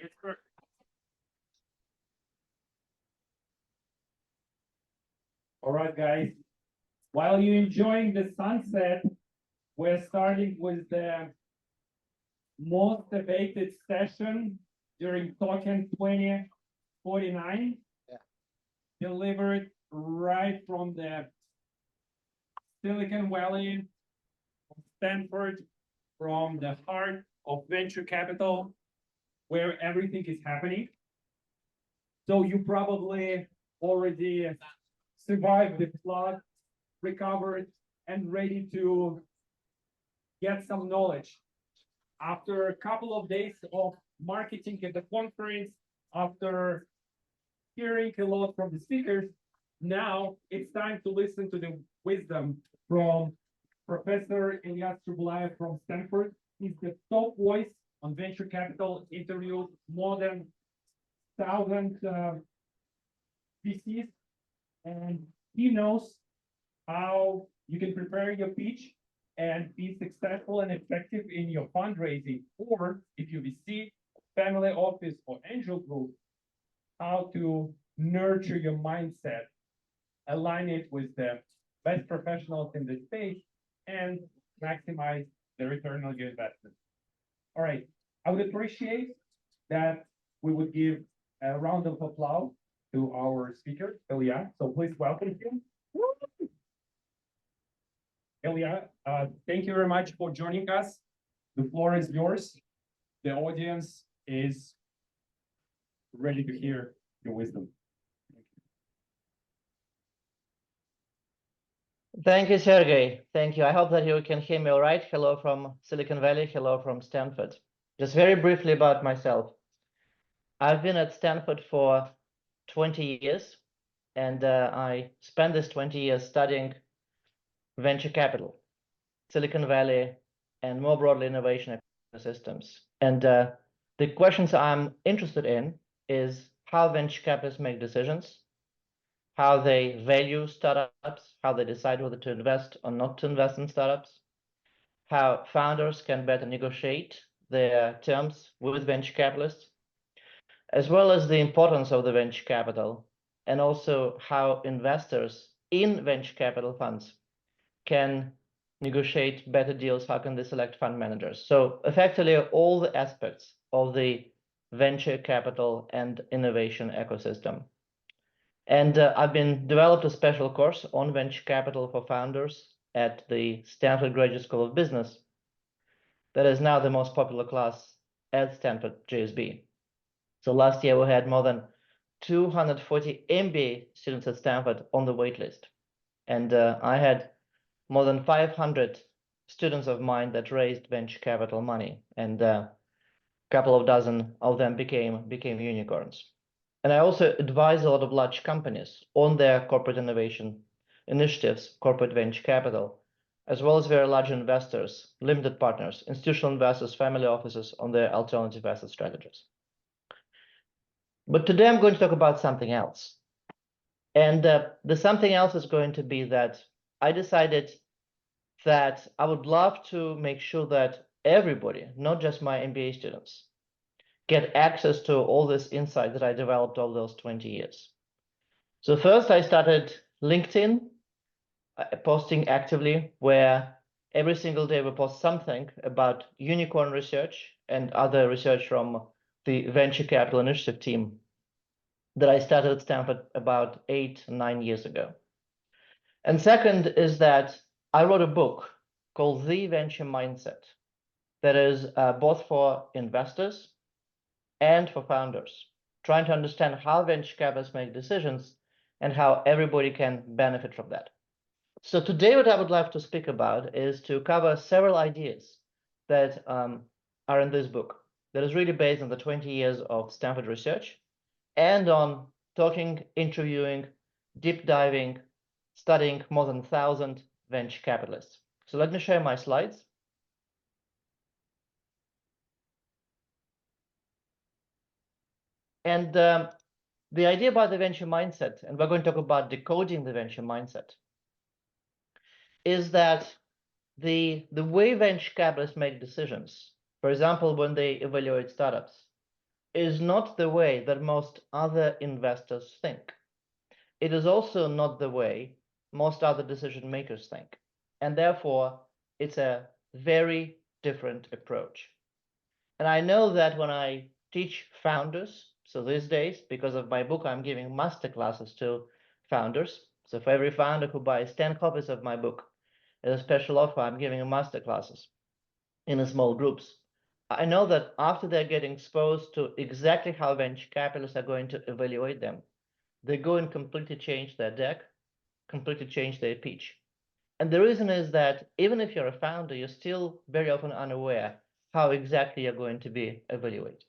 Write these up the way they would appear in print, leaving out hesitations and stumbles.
It's perfect. All right, guys. While you're enjoying the sunset, we're starting with the most debated session during Token 2049, delivered right from the Silicon Valley, Stanford, from the heart of venture capital, where everything is happening. So you probably already survived the flood, recovered, and ready to get some knowledge. After a couple of days of marketing at the conference, after hearing a lot from the speakers, now it's time to listen to the wisdom from Professor Ilyas Trubulayev from Stanford. He's the top voice on venture capital, interviewed more than 1,000 VCs, and he knows how you can prepare your pitch and be successful and effective in your fundraising, or if you VC, family office, or angel group, how to nurture your mindset, align it with the best professionals in the space, and maximize the return on your investment. All right, I would appreciate that we would give a round of applause to our speaker, Ilya. So please welcome him. Ilya, thank you very much for joining us. The floor is yours. The audience is ready to hear your wisdom. Thank you, Sergey. Thank you. I hope that you can hear me all right. Hello from Silicon Valley. Hello from Stanford. Just very briefly about myself. I've been at Stanford for 20 years, and I spent this 20 years studying venture capital, Silicon Valley, and more broadly, innovation ecosystems. And the questions I'm interested in is how venture capitalists make decisions, how they value startups, how they decide whether to invest or not to invest in startups, how founders can better negotiate their terms with venture capitalists, as well as the importance of the venture capital, and also how investors in venture capital funds can negotiate better deals, how can they select fund managers. So effectively, all the aspects of the venture capital and innovation ecosystem. And I've been developed a special course on venture capital for founders at the Stanford Graduate School of Business. That is now the most popular class at Stanford GSB. So last year we had more than 240 MBA students at Stanford on the waitlist. And I had more than 500 students of mine that raised venture capital money. And a couple of dozen of them became unicorns. And I also advise a lot of large companies on their corporate innovation initiatives, corporate venture capital, as well as very large investors, limited partners, institutional investors, family offices on their alternative asset strategies. But today I'm going to talk about something else. And the something else is going to be that I decided that I would love to make sure that everybody, not just my MBA students, get access to all this insight that I developed all those 20 years. So first I started LinkedIn, posting actively, where every single day we post something about unicorn research and other research from the venture capital initiative team that I started at Stanford about 8-9 years ago. And second is that I wrote a book called The Venture Mindset that is both for investors and for founders, trying to understand how venture capitalists make decisions and how everybody can benefit from that. So today what I would like to speak about is to cover several ideas that are in this book that is really based on the 20 years of Stanford research and on talking, interviewing, deep diving, studying more than 1,000 venture capitalists. So let me share my slides. And the idea about the venture mindset, and we're going to talk about decoding the venture mindset, is that the way venture capitalists make decisions, for example, when they evaluate startups, is not the way that most other investors think. It is also not the way most other decision makers think. And therefore, it's a very different approach. And I know that when I teach founders, so these days, because of my book, I'm giving master classes to founders. So for every founder who buys 10 copies of my book, as a special offer, I'm giving master classes in small groups. I know that after they're getting exposed to exactly how venture capitalists are going to evaluate them, they go and completely change their deck, completely change their pitch. And the reason is that even if you're a founder, you're still very often unaware how exactly you're going to be evaluated.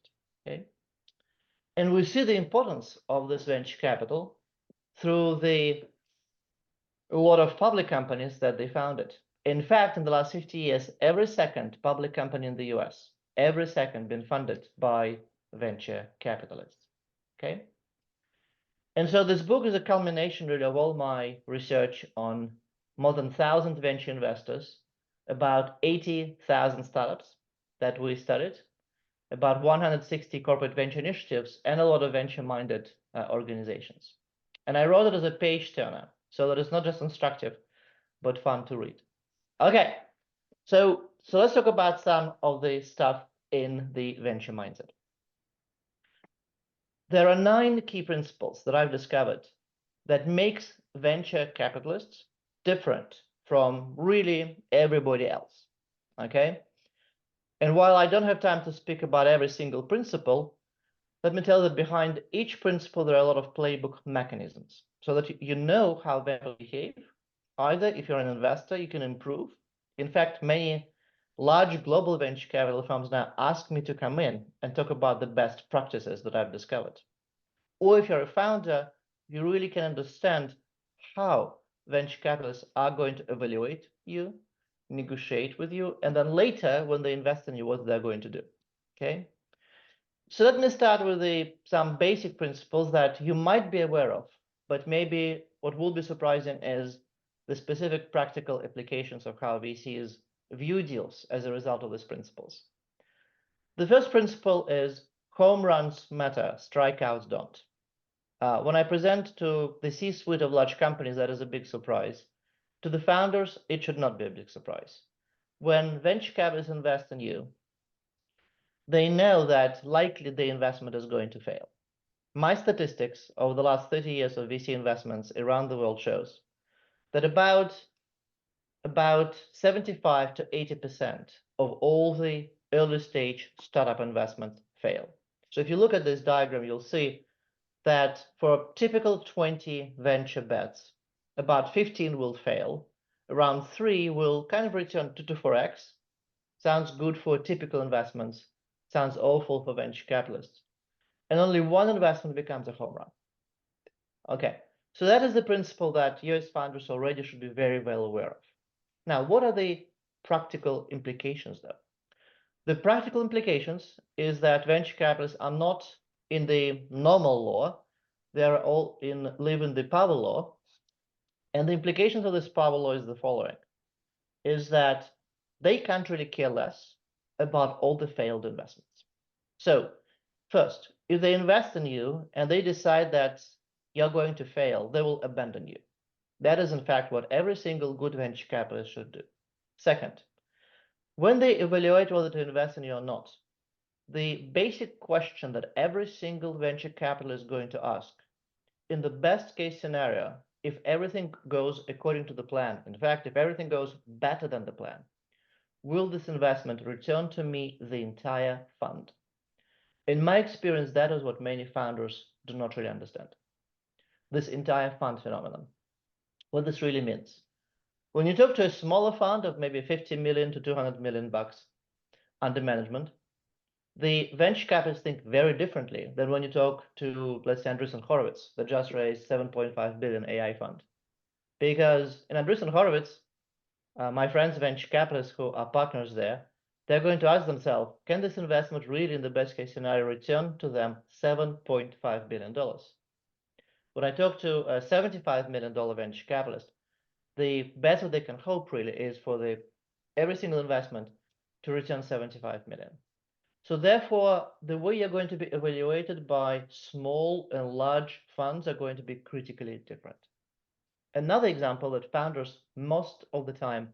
Okay? And we see the importance of this venture capital through a lot of public companies that they founded. In fact, in the last 50 years, every second public company in the US, every second been funded by venture capitalists. Okay? And so this book is a culmination really of all my research on more than 1,000 venture investors, about 80,000 startups that we studied, about 160 corporate venture initiatives, and a lot of venture-minded organizations. And I wrote it as a page turner, so that it's not just instructive, but fun to read. Okay, so let's talk about some of the stuff in the venture mindset. There are 9 key principles that I've discovered that makes venture capitalists different from really everybody else, okay? And while I don't have time to speak about every single principle, let me tell you that behind each principle, there are a lot of playbook mechanisms so that you know how ventures behave. Either if you're an investor, you can improve. In fact, many large global venture capital firms now ask me to come in and talk about the best practices that I've discovered. Or if you're a founder, you really can understand how venture capitalists are going to evaluate you, negotiate with you, and then later when they invest in you, what they're going to do. Okay. So let me start with some basic principles that you might be aware of, but maybe what will be surprising is the specific practical applications of how VCs view deals as a result of these principles. The first principle is home runs matter, strikeouts don't. When I present to the C-suite of large companies, that is a big surprise. To the founders, it should not be a big surprise. When venture capitalists invest in you, they know that likely the investment is going to fail. My statistics over the last 30 years of VC investments around the world shows that about 75 to 80% of all the early stage startup investments fail. So if you look at this diagram, you'll see that for a typical 20 venture bets, about 15 will fail, around 3 will kind of return 2 to 4x. Sounds good for typical investments, sounds awful for venture capitalists. And only 1 investment becomes a home run. Okay, so that is the principle that US founders already should be very well aware of. Now, what are the practical implications though? The practical implications is that venture capitalists are not in the normal law, they are all live in the power law. And the implications of this power law is the following, is that they can't really care less about all the failed investments. So first, if they invest in you and they decide that you're going to fail, they will abandon you. That is in fact what every single good venture capitalist should do. Second, when they evaluate whether to invest in you or not, the basic question that every single venture capitalist is going to ask, in the best case scenario, if everything goes according to the plan, in fact, if everything goes better than the plan, will this investment return to me the entire fund? In my experience, that is what many founders do not really understand. This entire fund phenomenon. What this really means. When you talk to a smaller fund of maybe 50 million to 200 million bucks under management, the venture capitalists think very differently than when you talk to, let's say, Andreessen Horowitz, that just raised 7.5 billion AI fund. Because in Andreessen Horowitz, my friends, venture capitalists who are partners there, they're going to ask themselves, can this investment really, in the best case scenario, return to them $7.5 billion? When I talk to a $75 million venture capitalist, the best that they can hope really is for every single investment to return 75 million. So therefore, the way you're going to be evaluated by small and large funds are going to be critically different. Another example that founders most of the time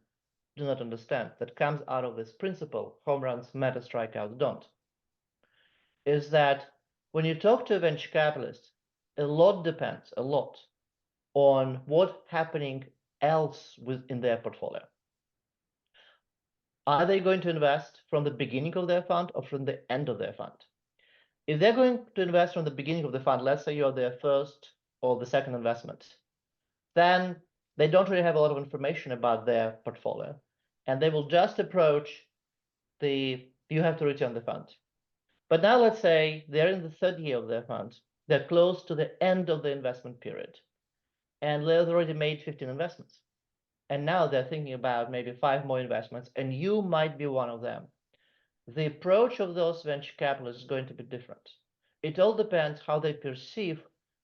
do not understand, that comes out of this principle, home runs matter, strikeouts don't, is that when you talk to a venture capitalist, a lot depends, a lot, on what's happening else within their portfolio. Are they going to invest from the beginning of their fund or from the end of their fund? If they're going to invest from the beginning of the fund, let's say you're their first or the second investment, then they don't really have a lot of information about their portfolio, and they will just approach you have to return the fund. But now let's say they're in the third year of their fund, they're close to the end of the investment period, and they've already made 15 investments. And now they're thinking about maybe 5 more investments, and you might be one of them. The approach of those venture capitalists is going to be different. It all depends how they perceive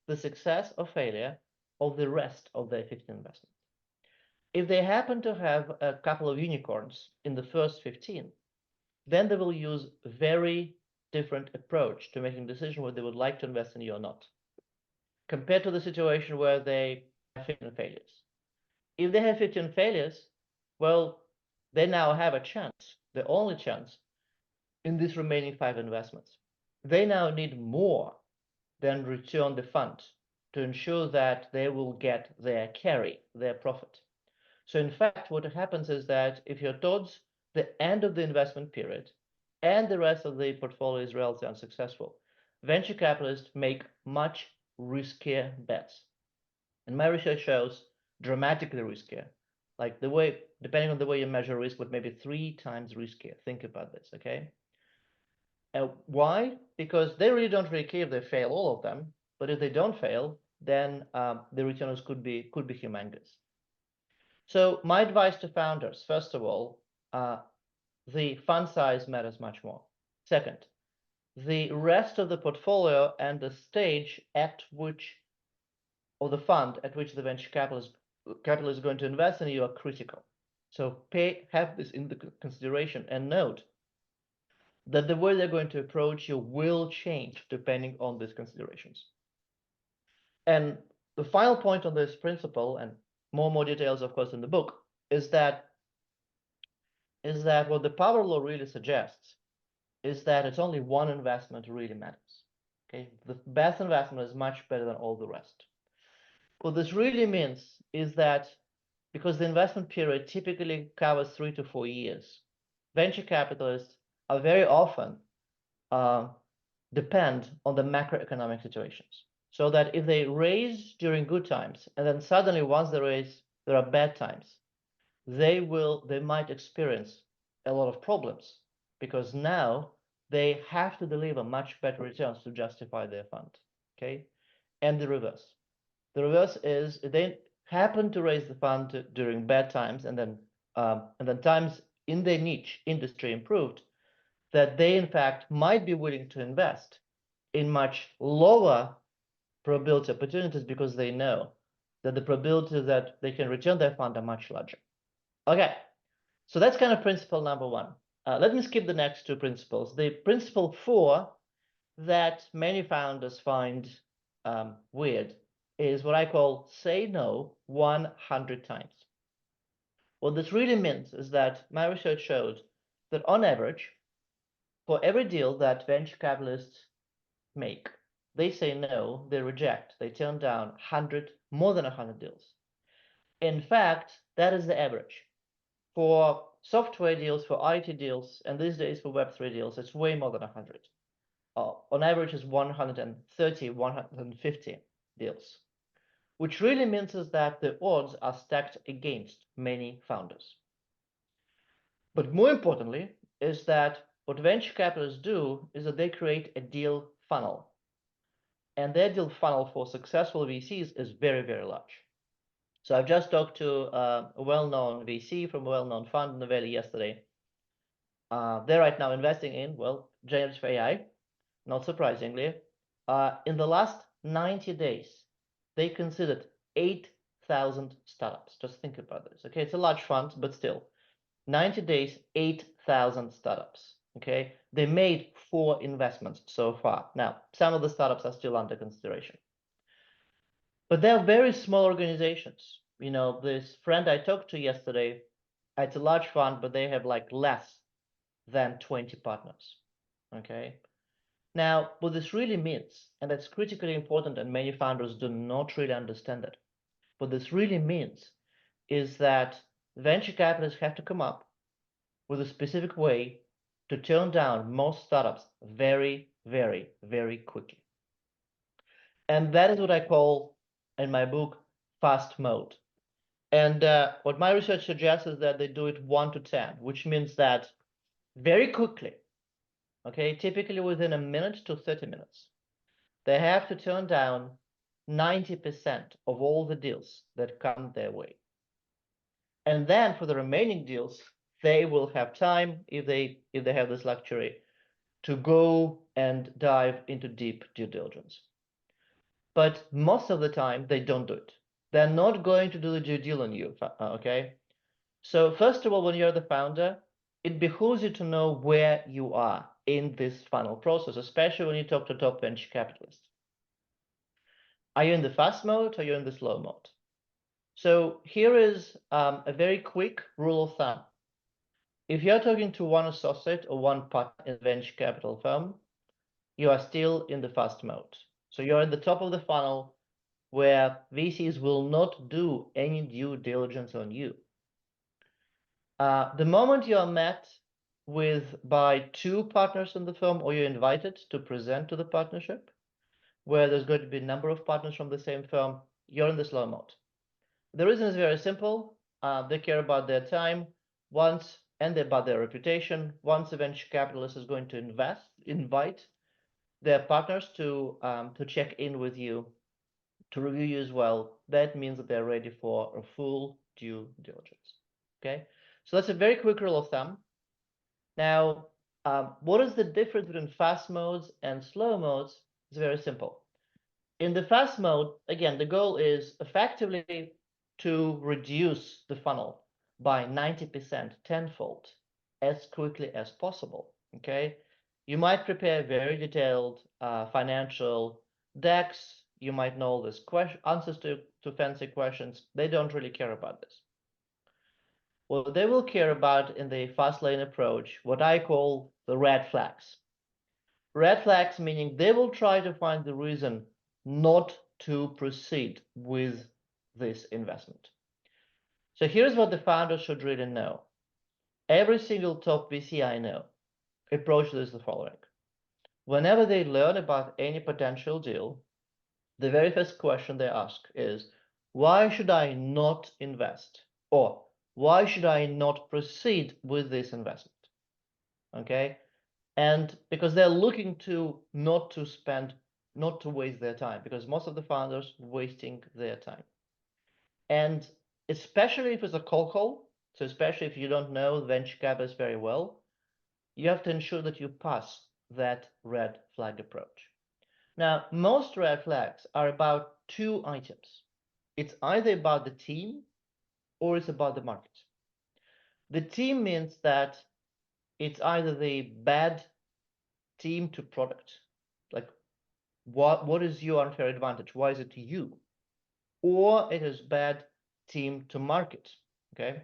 the success or failure of the rest of their 15 investments. If they happen to have a couple of unicorns in the first 15, then they will use a very different approach to making a decision whether they would like to invest in you or not, compared to the situation where they have 15 failures. If they have 15 failures, well, they now have a chance, the only chance, in these remaining 5 investments. They now need more than return the fund to ensure that they will get their carry, their profit. So in fact, what happens is that if you're towards the end of the investment period and the rest of the portfolio is relatively unsuccessful, venture capitalists make much riskier bets. And my research shows dramatically riskier. Like the way, depending on the way you measure risk, but maybe 3 times riskier. Think about this, okay? Why? Because they really don't really care if they fail all of them, but if they don't fail, then the returns could be humongous. So my advice to founders, first of all, the fund size matters much more. Second, the rest of the portfolio and the stage at which, or the fund at which the venture capital is going to invest in you are critical. So have this in the consideration and note that the way they're going to approach you will change depending on these considerations. And the final point on this principle, and more details, of course, in the book, is that what the power law really suggests is that it's only one investment really matters. Okay, the best investment is much better than all the rest. What this really means is that because the investment period typically covers 3 to 4 years, venture capitalists are very often depend on the macroeconomic situations. So that if they raise during good times, and then suddenly once they raise, there are bad times, they might experience a lot of problems because now they have to deliver much better returns to justify their fund. Okay, and the reverse. The reverse is they happen to raise the fund during bad times, and then times in their niche industry improved, that they in fact might be willing to invest in much lower probability opportunities because they know that the probability that they can return their fund are much larger. Okay, so that's kind of principle number 1. Let me skip the next 2 principles. The principle 4 that many founders find weird is what I call say no 100 times. What this really means is that my research showed that on average, for every deal that venture capitalists make, they say no, they reject, they turn down more than 100 deals. In fact, that is the average. For software deals, for IT deals, and these days for Web3 deals, it's way more than 100. On average is 130, 150 deals, which really means is that the odds are stacked against many founders. But more importantly is that what venture capitalists do is that they create a deal funnel. And their deal funnel for successful VCs is very, very large. So I've just talked to a well-known VC from a well-known fund in the Valley yesterday. They're right now investing in, well, generative AI, not surprisingly. In the last 90 days, they considered 8,000 startups. Just think about this, okay? It's a large fund, but still. 90 days, 8,000 startups. Okay, they made 4 investments so far. Now, some of the startups are still under consideration, but they're very small organizations. You know, this friend I talked to yesterday, it's a large fund, but they have like less than 20 partners. Okay. Now, what this really means, and that's critically important, and many founders do not really understand it. What this really means is that venture capitalists have to come up with a specific way to turn down most startups very, very, very quickly. And that is what I call in my book fast mode. And what my research suggests is that they do it 1 to 10, which means that very quickly, okay, typically within a minute to 30 minutes, they have to turn down 90% of all the deals that come their way. And then for the remaining deals, they will have time, if they have this luxury, to go and dive into deep due diligence. But most of the time, they don't do it. They're not going to do the due deal on you, okay? So first of all, when you're the founder, it behooves you to know where you are in this funnel process, especially when you talk to top venture capitalists. Are you in the fast mode or are you in the slow mode? So here is a very quick rule of thumb. If you're talking to one associate or one partner in a venture capital firm, you are still in the fast mode. So you're at the top of the funnel where VCs will not do any due diligence on you. The moment you are met by 2 partners in the firm, or you're invited to present to the partnership, where there's going to be a number of partners from the same firm, you're in the slow mode. The reason is very simple. They care about their time and about their reputation. Once a venture capitalist is going to invite their partners to check in with you, to review you as well, that means that they're ready for a full due diligence. Okay, so that's a very quick rule of thumb. Now, what is the difference between fast modes and slow modes? It's very simple. In the fast mode, again, the goal is effectively to reduce the funnel by 90%, tenfold, as quickly as possible. Okay, you might prepare very detailed financial decks. You might know this answers to fancy questions. They don't really care about this. What they will care about in the fast lane approach, what I call the red flags. Red flags meaning they will try to find the reason not to proceed with this investment. So here's what the founders should really know. Every single top VC I know approaches the following. Whenever they learn about any potential deal, the very first question they ask is, why should I not invest? Or why should I not proceed with this investment? Okay, and because they're looking to not to waste their time, because most of the founders wasting their time. And especially if it's a cold call, so especially if you don't know venture capitalists very well, you have to ensure that you pass that red flag approach. Now, most red flags are about 2 items. It's either about the team or it's about the market. The team means that it's either the bad team to product, like what is your unfair advantage? Why is it you? Or it is bad team to market, okay?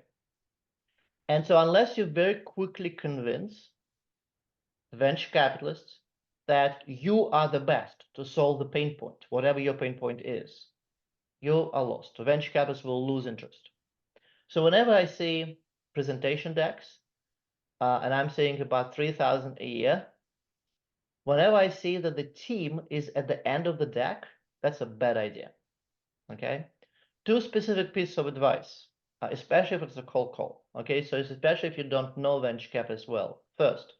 And so unless you very quickly convince venture capitalists that you are the best to solve the pain point, whatever your pain point is, you are lost. Venture capitalists will lose interest. So whenever I see presentation decks, and I'm saying about 3,000 a year, whenever I see that the team is at the end of the deck, that's a bad idea, okay? 2 specific pieces of advice, especially if it's a cold call, okay? So especially if you don't know venture capitalists well. First,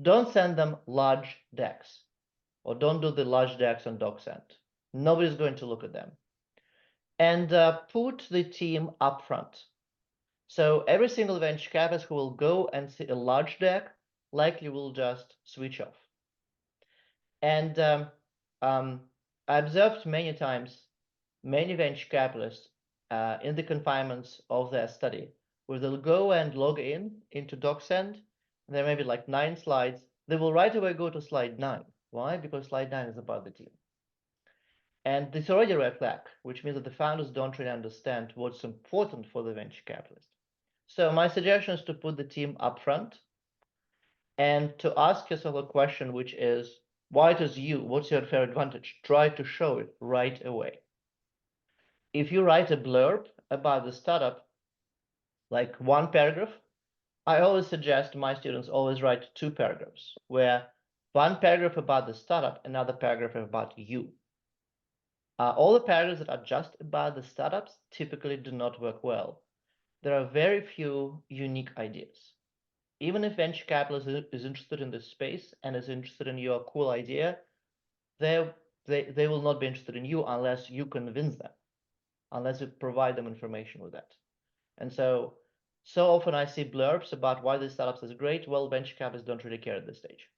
don't send them large decks, or don't do the large decks on DocSend. Nobody's going to look at them. And put the team up front. So every single venture capitalist who will go and see a large deck likely will just switch off. And I observed many times many venture capitalists in the confinements of their study, where they'll go and log into DocSend there may be like 9 slides, they will right away go to slide 9. Why? Because slide 9 is about the team. And it's already a red flag, which means that the founders don't really understand what's important for the venture capitalist. So my suggestion is to put the team up front and to ask yourself a question, which is, why does you, what's your fair advantage? Try to show it right away. If you write a blurb about the startup, like 1 paragraph, I always suggest my students always write 2 paragraphs, where 1 paragraph about the startup, another paragraph about you. All the paragraphs that are just about the startups typically do not work well. There are very few unique ideas. Even if venture capitalist is interested in this space and is interested in your cool idea, they will not be interested in you unless you convince them, unless you provide them information with that. And so often I see blurbs about why this startup is great. Well, venture capitalists don't really care at this stage.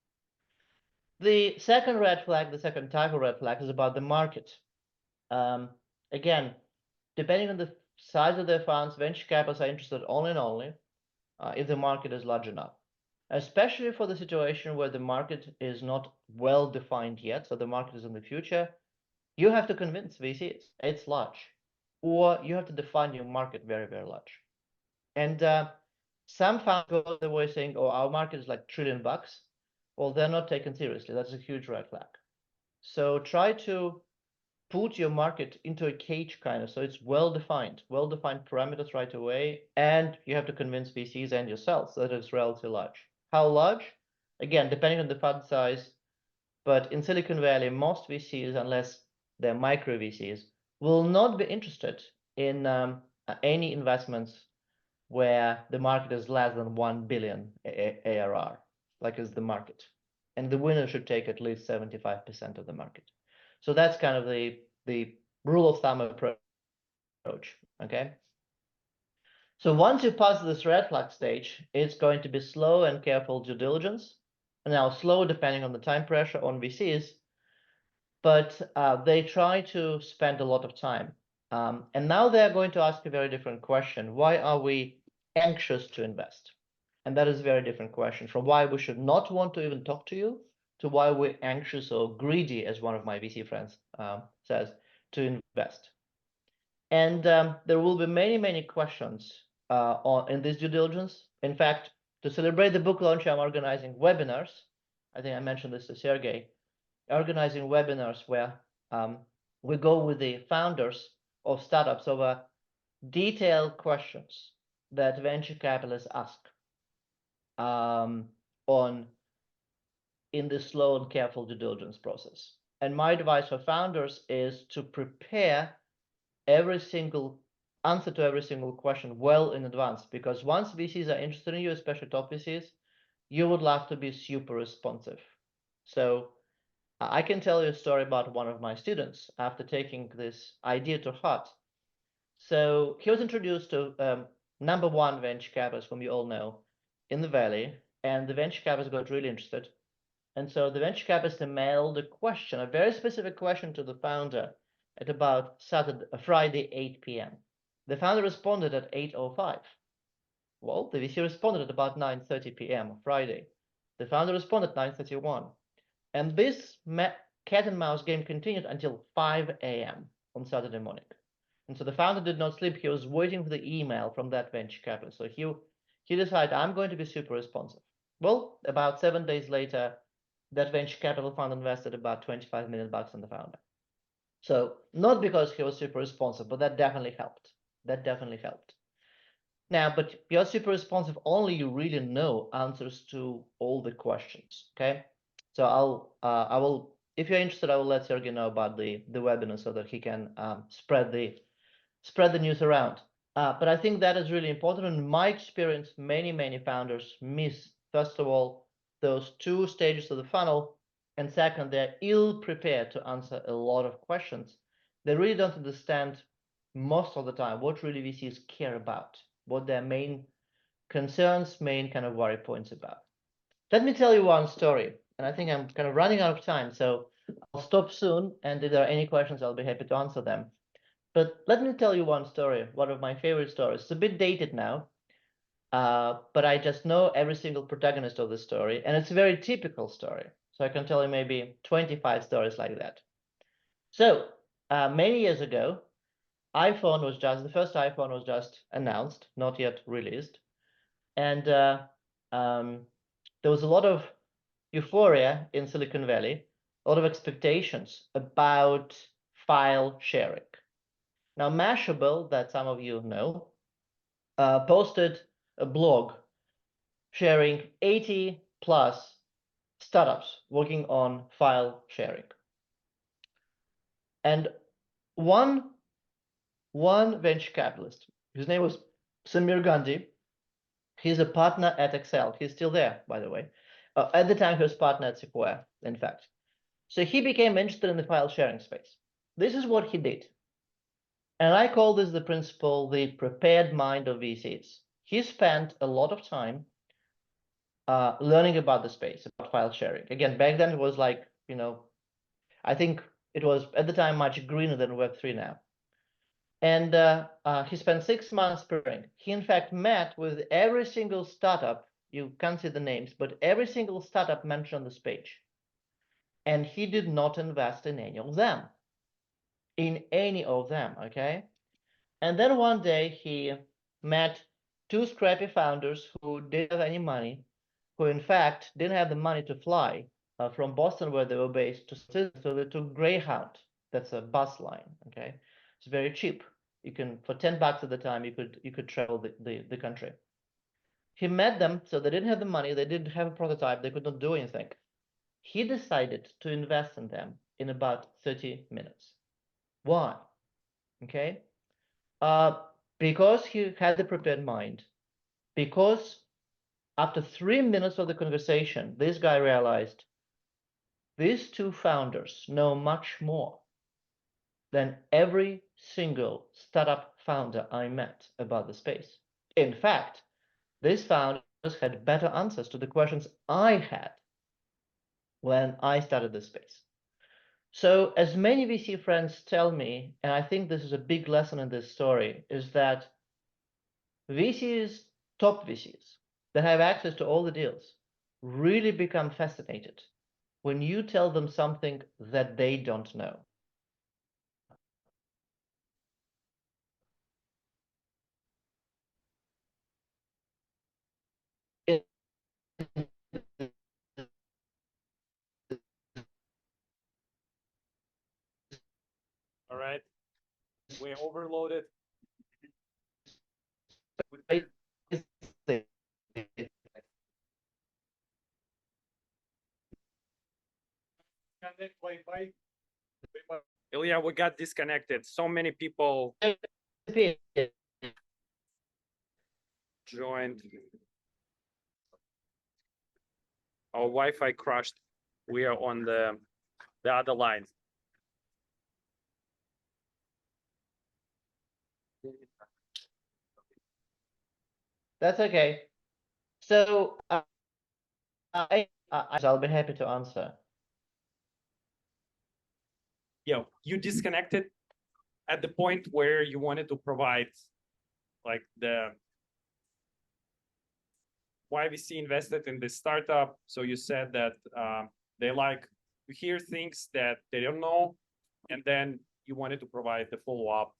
The second red flag, the second type of red flag, is about the market. Again, depending on the size of their funds, venture capitalists are interested only and only if the market is large enough, especially for the situation where the market is not well defined yet. So the market is in the future. You have to convince VCs it's large, or you have to define your market very, very large. And some founders go the way saying, "Oh, our market is like $1 trillion." Well, they're not taken seriously. That's a huge red flag. So try to put your market into a cage kind of, so it's well-defined parameters right away, and you have to convince VCs and yourself that it's relatively large. How large? Again, depending on the fund size, but in Silicon Valley, most VCs, unless they're micro VCs, will not be interested in any investments where the market is less than 1 billion ARR, like is the market. And the winner should take at least 75% of the market. So that's kind of the rule of thumb approach, okay? So once you pass this red flag stage, it's going to be slow and careful due diligence. And now slow depending on the time pressure on VCs, but they try to spend a lot of time. And now they're going to ask a very different question. Why are we anxious to invest? And that is a very different question from why we should not want to even talk to you to why we're anxious or greedy, as one of my VC friends says, to invest. And there will be many, many questions in this due diligence. In fact, to celebrate the book launch, I'm organizing webinars. I think I mentioned this to Sergey, organizing webinars where we go with the founders of startups over detailed questions that venture capitalists ask in this slow and careful due diligence process. And my advice for founders is to prepare every single answer to every single question well in advance, because once VCs are interested in you, especially top VCs, you would love to be super responsive. So I can tell you a story about one of my students after taking this idea to heart. So he was introduced to #1 venture capitalist, whom you all know, in the Valley, and the venture capitalist got really interested. And so the venture capitalist mailed a question, a very specific question to the founder at about Friday, 8 p.m. The founder responded at 8:05. Well, the VC responded at about 9:30 p.m. on Friday. The founder responded at 9:31. And this cat and mouse game continued until 5 a.m. on Saturday morning. And so the founder did not sleep. He was waiting for the email from that venture capitalist. So he decided, I'm going to be super responsive. Well, about 7 days later, that venture capital fund invested about $25 million in the founder. So not because he was super responsive, but that definitely helped. That definitely helped. Now, but you're super responsive only you really know answers to all the questions, okay? So I will, if you're interested, I will let Sergey know about the webinar so that he can spread the news around. But I think that is really important. In my experience, many founders miss, first of all, those 2 stages of the funnel, and second, they're ill-prepared to answer a lot of questions. They really don't understand most of the time what really VCs care about, what their main concerns, main kind of worry points about. Let me tell you one story, and I think I'm kind of running out of time, so I'll stop soon, and if there are any questions, I'll be happy to answer them. But let me tell you one story, one of my favorite stories. It's a bit dated now, but I just know every single protagonist of the story, and it's a very typical story. So I can tell you maybe 25 stories like that. So many years ago, the first iPhone was just announced, not yet released. And there was a lot of euphoria in Silicon Valley, a lot of expectations about file sharing. Now, Mashable, that some of you know, posted a blog sharing 80 plus startups working on file sharing. And one venture capitalist, his name was Samir Gandhi. He's a partner at Excel. He's still there, by the way. At the time, he was partner at Sequoia, in fact. So he became interested in the file sharing space. This is what he did. And I call this the principle, the prepared mind of VCs. He spent a lot of time learning about the space, about file sharing. Again, back then it was like, I think it was at the time much greener than Web3 now. And he spent 6 months preparing. He, in fact, met with every single startup. You can't see the names, but every single startup mentioned on this page. And he did not invest in any of them. Okay? And then one day he met 2 scrappy founders who didn't have any money, who in fact didn't have the money to fly from Boston, where they were based, to Sydney. So they took Greyhound. That's a bus line. Okay, it's very cheap. You can, for $10 at the time, you could travel the country. He met them, so they didn't have the money, they didn't have a prototype, they could not do anything. He decided to invest in them in about 30 minutes. Why? Okay, because he had the prepared mind. Because after 3 minutes of the conversation, this guy realized these 2 founders know much more than every single startup founder I met about the space. In fact, these founders had better answers to the questions I had when I started this space. So as many VC friends tell me, and I think this is a big lesson in this story, is that VCs, top VCs, that have access to all the deals, really become fascinated when you tell them something that they don't know. All right. We overloaded. Ilya, we got disconnected. So many people joined. Our Wi-Fi crashed. We are on the other line. That's okay. So I'll be happy to answer. Yeah, you disconnected at the point where you wanted to provide like the why VC invested in this startup. So you said that they like to hear things that they don't know, and then you wanted to provide the follow-up.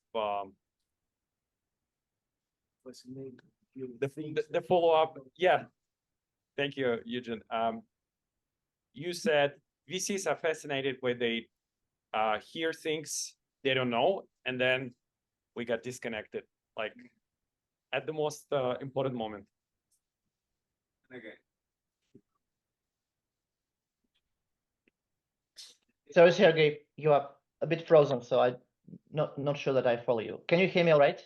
The follow-up. Yeah. Thank you, Eugene. You said VCs are fascinated when they hear things they don't know, and then we got disconnected, like at the most important moment. Okay. Sorry, Sergey, you are a bit frozen, so I'm not sure that I follow you. Can you hear me all right?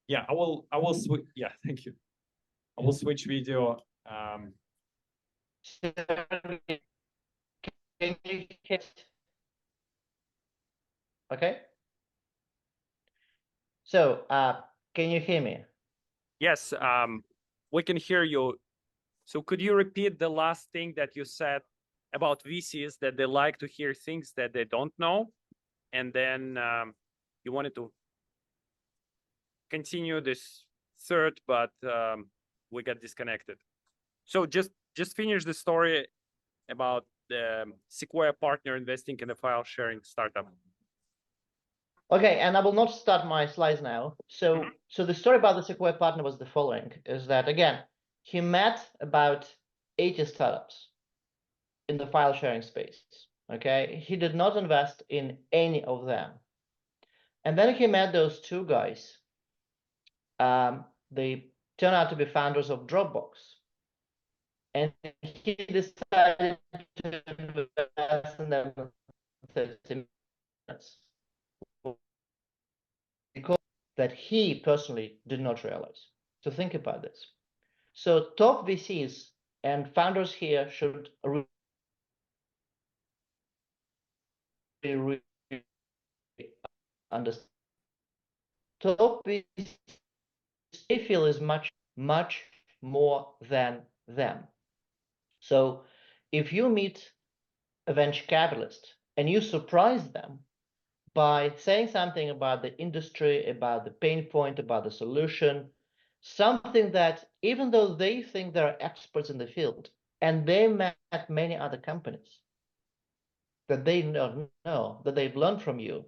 Yeah, I will switch. Yeah, thank you. I will switch video. Can you hear? Okay. So, can you hear me? Yes, we can hear you. So could you repeat the last thing that you said about VCs, that they like to hear things that they don't know? And then you wanted to... continue this third, but we got disconnected. So just finish the story about the Sequoia partner investing in a file sharing startup. Okay, and I will not start my slides now. So the story about the Sequoia partner was the following, is that again, he met about 80 startups in the file sharing space. Okay, he did not invest in any of them. And then he met those two guys. They turn out to be founders of Dropbox. And he decided to invest in them in 30 minutes. Because that he personally did not realize. So think about this. So top VCs and founders here should really understand. Top VCs they feel is much more than them. So if you meet a venture capitalist and you surprise them by saying something about the industry, about the pain point, about the solution, something that even though they think they're experts in the field and they met many other companies that they don't know, that they've learned from you,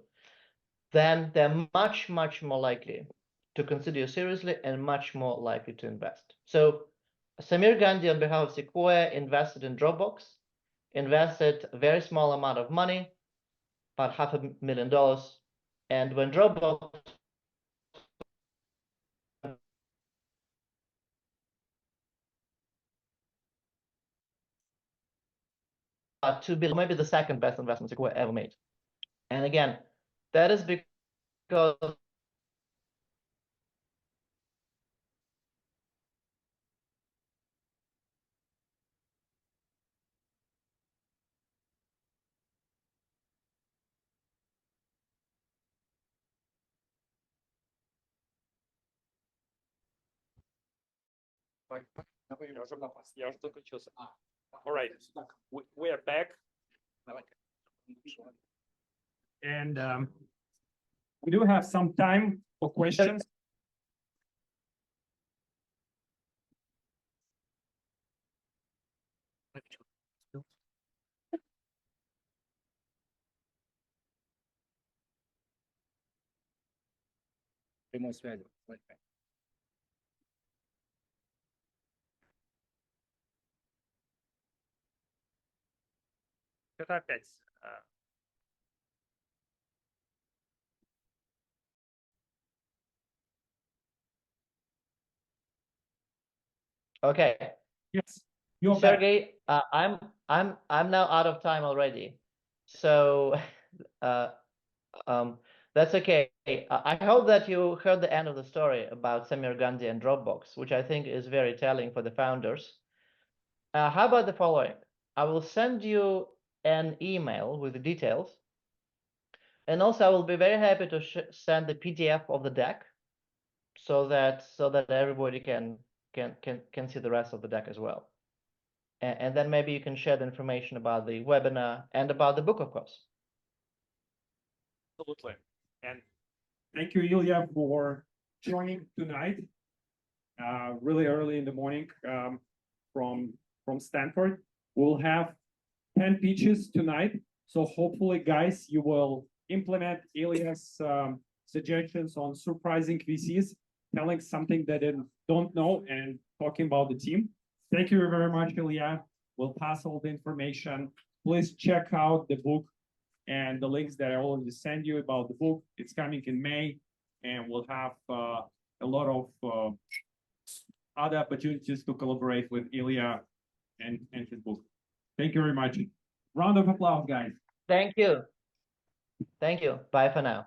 then they're much more likely to consider you seriously and much more likely to invest. So Samir Gandhi, on behalf of Sequoia, invested in Dropbox, invested a very small amount of money, about $500,000. And when Dropbox $2 billion, maybe the second best investment Sequoia ever made. And again, that is because All right, we are back. And we do have some time for questions. Это опять. okay. Yes, you're back. Sergey, I'm now out of time already, so that's okay. I hope that you heard the end of the story about Samir Gandhi and Dropbox, which I think is very telling for the founders. How about the following? I will send you an email with the details, and also I will be very happy to send the PDF of the deck, so that everybody can see the rest of the deck as well. And then maybe you can share the information about the webinar and about the book, of course. Absolutely. And Thank you, Ilya, for joining tonight, really early in the morning from Stanford. We'll have 10 pitches tonight. So hopefully, guys, you will implement Ilya's suggestions on surprising VCs, telling something that they don't know and talking about the team. Thank you very much, Ilya. We'll pass all the information. Please check out the book and the links that I already sent you about the book. It's coming in May, and we'll have a lot of other opportunities to collaborate with Ilya and his book. Thank you very much. Round of applause, guys. Thank you. Thank you. Bye for now.